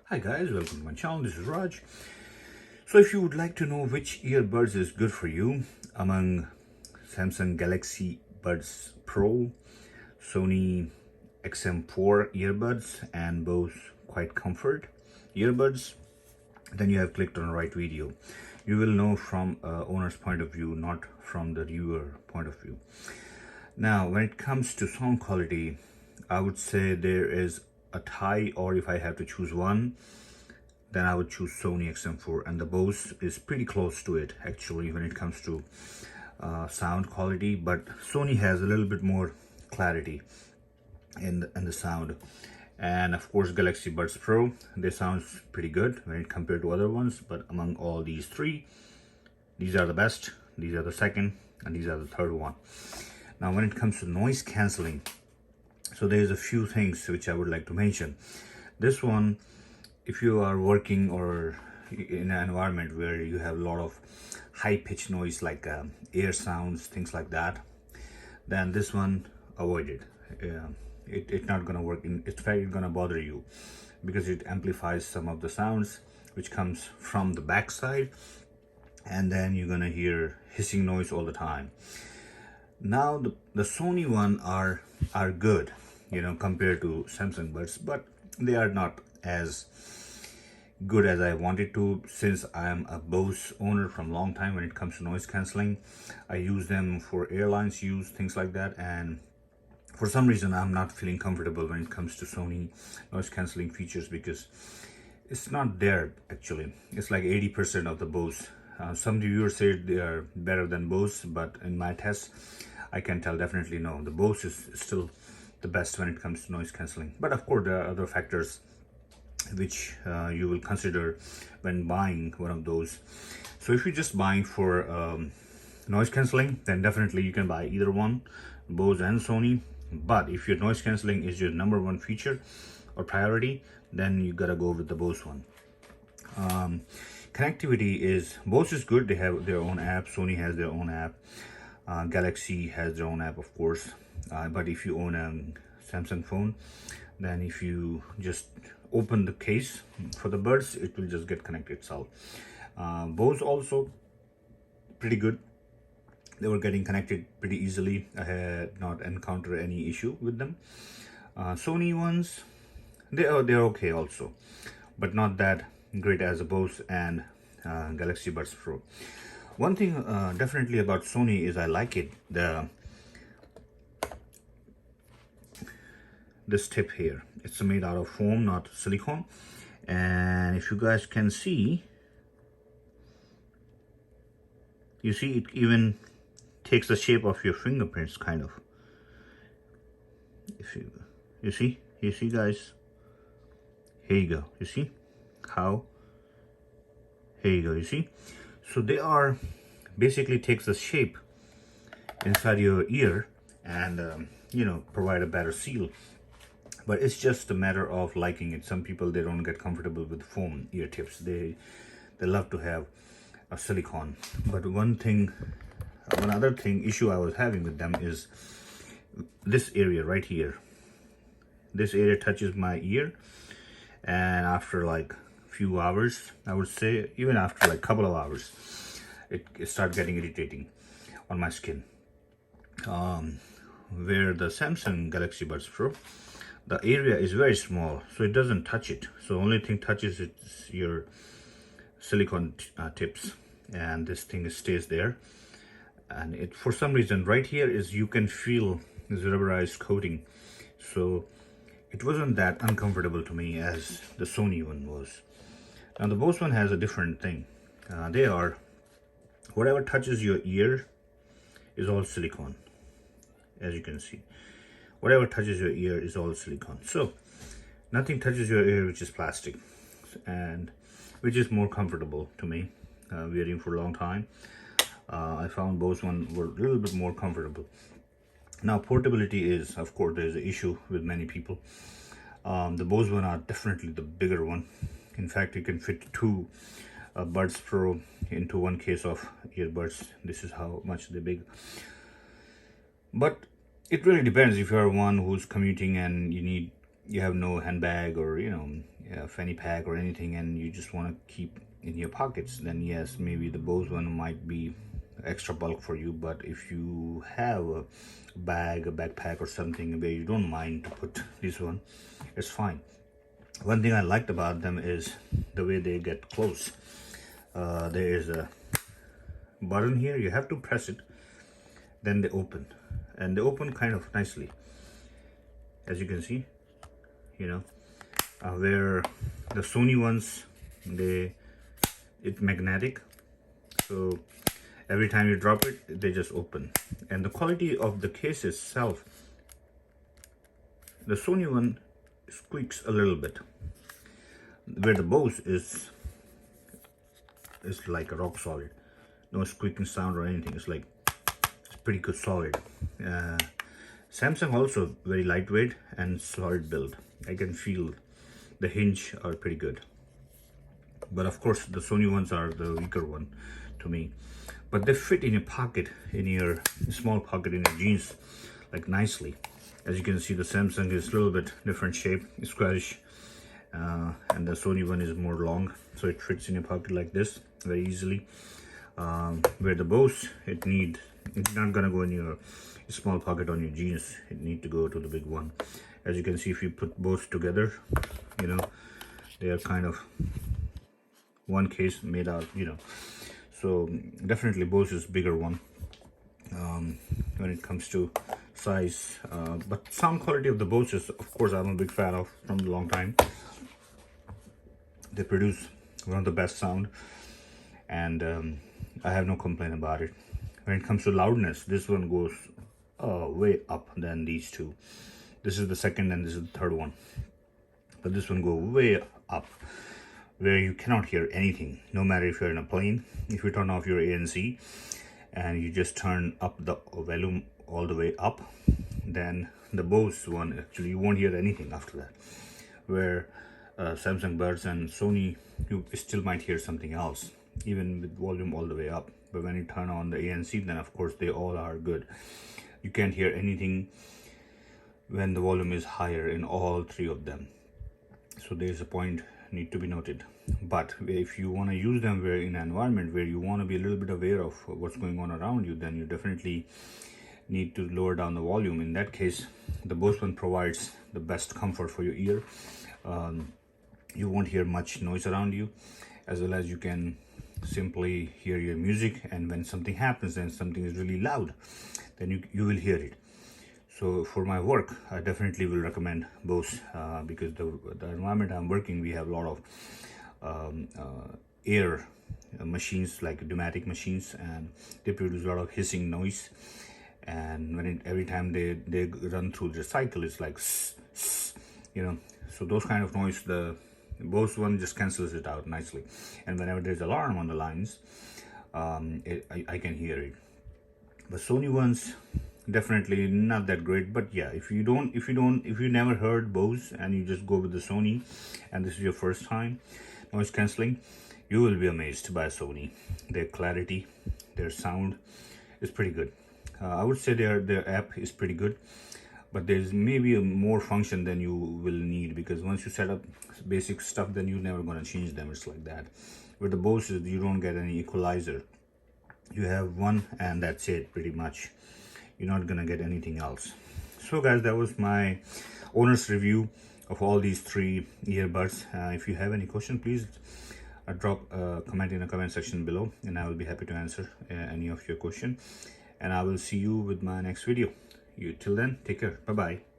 Hi guys, welcome to my channel. This is Raj. So if you would like to know which earbuds is good for you among Samsung Galaxy Buds Pro, Sony XM4 earbuds and Bose Quiet Comfort earbuds, then you have clicked on the right video. You will know from owner's point of view, not from the reviewer point of view. Now, when it comes to sound quality, I would say there is a tie, or if I have to choose one, then I would choose Sony XM4, and the Bose is pretty close to it actually when it comes to sound quality, but Sony has a little bit more clarity in the sound. And of course Galaxy Buds Pro, they sound pretty good when it compared to other ones, but among all these three, these are the best, these are the second, and these are the third one. Now when it comes to noise cancelling, so there's a few things which I would like to mention. This one, if you are working or in an environment where you have a lot of high-pitched noise like air sounds, things like that, then this one, avoid it. It's not gonna work. It's very gonna bother you because it amplifies some of the sounds which comes from the backside, and then you're gonna hear hissing noise all the time. Now the Sony one are good, compared to Samsung Buds, but they are not as good as I wanted to, since I am a Bose owner from long time. When it comes to noise cancelling, I use them for airlines use, things like that, and for some reason I'm not feeling comfortable when it comes to Sony noise cancelling features, because it's not there actually. It's like 80% of the Bose. Some reviewers say they are better than Bose, but in my tests I can tell definitely no, the Bose is still the best when it comes to noise cancelling. But of course there are other factors which you will consider when buying one of those. So if you're just buying for noise cancelling, then definitely you can buy either one, Bose and Sony. But if your noise cancelling is your number one feature or priority, then you gotta go with the Bose one. Connectivity is, Bose is good, they have their own app, Sony has their own app, Galaxy has their own app of course, but if you own a Samsung phone, then if you just open the case for the buds, it will just get connected itself. Bose also pretty good, they were getting connected pretty easily. I had not encountered any issue with them. Sony ones, they're okay also, but not that great as a Bose and Galaxy Buds Pro. One thing definitely about Sony is I like it, this tip here. It's made out of foam, not silicone, and if you guys can see, you see it even takes the shape of your fingerprints, kind of. If you see guys, here you go, you see how, here you go, you see. So they are basically takes the shape inside your ear and provide a better seal. But it's just a matter of liking it. Some people, they don't get comfortable with foam ear tips, they love to have a silicone. But one other issue I was having with them is this area right here. This area touches my ear, and after like few hours, I would say even after like couple of hours, it started getting irritating on my skin. Where the Samsung Galaxy Buds Pro, the area is very small, so it doesn't touch it. So only thing touches it's your silicone tips, and this thing stays there. And it, for some reason, right here is, you can feel this rubberized coating. So it wasn't that uncomfortable to me as the Sony one was. Now the Bose one has a different thing. Whatever touches your ear is all silicone, as you can see. Whatever touches your ear is all silicone. So nothing touches your ear which is plastic, and which is more comfortable to me, wearing for a long time. I found Bose one were a little bit more comfortable. Now portability is, of course, there's an issue with many people. The Bose one are definitely the bigger one. In fact, you can fit two Buds Pro into one case of earbuds. This is how much they're big. But it really depends. If you are one who's commuting and you need you have no handbag or fanny pack or anything, and you just want to keep in your pockets, then yes, maybe the Bose one might be extra bulk for you. But if you have a bag, a backpack or something where you don't mind to put this one, it's fine. One thing I liked about them is the way they get close. There is a button here, you have to press it, then they open, and they open kind of nicely, as you can see. Where the Sony ones, it's magnetic, so every time you drop it, they just open. And the quality of the case itself, the Sony one squeaks a little bit, where the Bose is like a rock solid, no squeaking sound or anything. It's pretty good, solid. Samsung also very lightweight and solid build. I can feel the hinge are pretty good, but of course the Sony ones are the weaker one to me. But they fit in your pocket, in your small pocket in your jeans, like nicely. As you can see, the Samsung is a little bit different shape, squarish, and the Sony one is more long, so it fits in your pocket like this very easily. Where the Bose, it's not gonna go in your small pocket on your jeans, it need to go to the big one. As you can see, if you put both together, they are kind of one case made out, so definitely Bose is bigger one when it comes to size. But sound quality of the Bose is, of course, I'm a big fan of from a long time. They produce one of the best sound, and I have no complaint about it. When it comes to loudness, this one goes way up than these two. This is the second and this is the third one, but this one goes way up, where you cannot hear anything, no matter if you're in a plane. If you turn off your ANC and you just turn up the volume all the way up, then the Bose one, actually you won't hear anything after that. Where Samsung Buds and Sony, you still might hear something else, even with volume all the way up. But when you turn on the ANC, then of course they all are good. You can't hear anything when the volume is higher in all three of them. So there's a point need to be noted. But if you want to use them where in an environment where you want to be a little bit aware of what's going on around you, then you definitely need to lower down the volume. In that case, the Bose one provides the best comfort for your ear. You won't hear much noise around you, as well as you can simply hear your music, and when something happens and something is really loud, then you will hear it. So for my work, I definitely will recommend Bose, because the environment I'm working, we have a lot of air machines, like pneumatic machines, and they produce a lot of hissing noise. And when every time they run through the cycle, it's like so those kind of noise, the Bose one just cancels it out nicely. And whenever there's alarm on the lines, I can hear it. The Sony ones, definitely not that great. But yeah, if you never heard Bose and you just go with the Sony, and this is your first time noise cancelling, you will be amazed by Sony. Their clarity, their sound is pretty good. I would say their app is pretty good, but there's maybe a more function than you will need, because once you set up basic stuff, then you're never going to change them. It's like that. With the Bose, you don't get any equalizer. You have one and that's it, pretty much. You're not gonna get anything else. So guys, that was my owner's review of all these three earbuds. If you have any question, please drop a comment in the comment section below, and I will be happy to answer any of your question. And I will see you with my next video. Till then, take care. Bye bye.